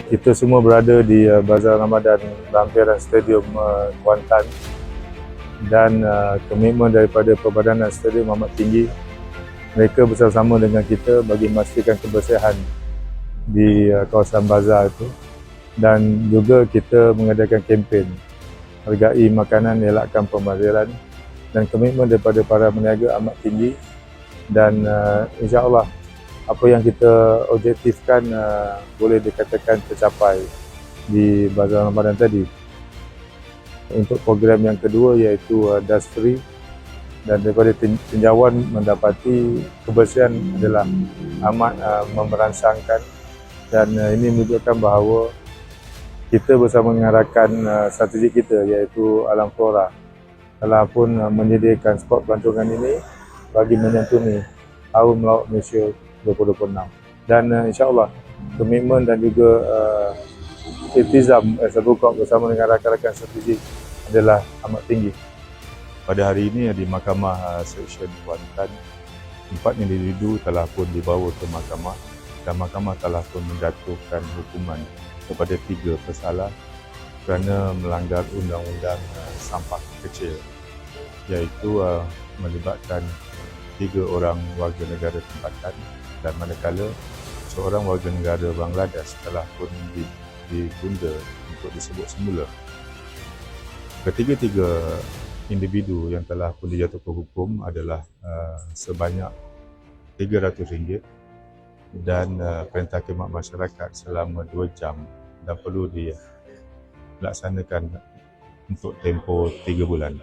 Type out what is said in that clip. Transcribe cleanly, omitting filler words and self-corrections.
Kita semua berada di Bazar Ramadan lampiran Stadium Kuantan, dan komitmen daripada Perbadanan Stadium amat tinggi. Mereka bersama-sama dengan kita bagi memastikan kebersihan di kawasan bazar itu, dan juga kita mengadakan kempen hargai makanan, elakkan pembaziran, dan komitmen daripada para peniaga amat tinggi. Dan insya-Allah apa yang kita objektifkan boleh dikatakan tercapai di Bazar Ramadan tadi. Untuk program yang kedua iaitu dust free, dan daripada tinjauan mendapati kebersihan adalah amat memerangsangkan, dan ini menunjukkan bahawa kita bersama dengan rakan strategi kita iaitu Alam Flora telah pun menyediakan spot pelancongan ini bagi menyantuni Tahun Melawat Malaysia 2026. Dan insya-Allah komitmen dan juga iltizam Sabukok bersama dengan rakan-rakan strategi adalah amat tinggi. Pada hari ini di Mahkamah Seksyen Kuantan, 4 individu telah pun dibawa ke mahkamah, dan mahkamah telah pun menjatuhkan hukuman kepada 3 pesalah kerana melanggar undang-undang sampah kecil, iaitu melibatkan 3 orang warga negara tempatan, dan manakala seorang warga negara Bangladesh telah pun digunda untuk disebut semula. Ketiga-tiga individu yang telah pun dijatuhkan hukum adalah sebanyak RM300 dan perintah khidmat masyarakat selama 2 jam, dan perlu dilaksanakan untuk tempoh 3 bulan.